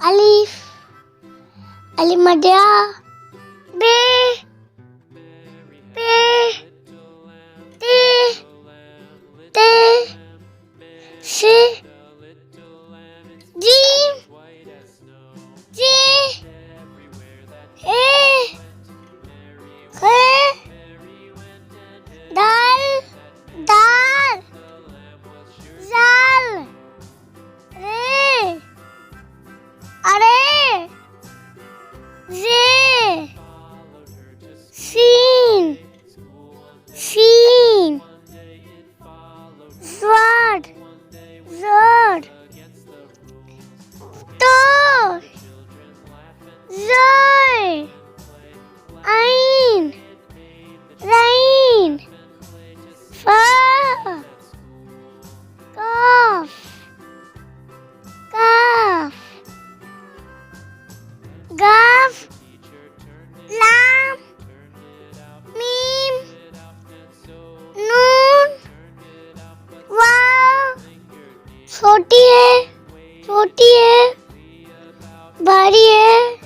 Alif, Alif Madya, Be, Pe, Te, Te, Se, Jim, J, A, Khe, Dal, Dar, Zal, Re, Are, Ze, Sin, Seen, Zwad, Zod, To, Zoy, Ain, Rain, Fa, Kaf, Kaf, Gaf, Lam, Mim, Noon, Waw, छोटी है भारी है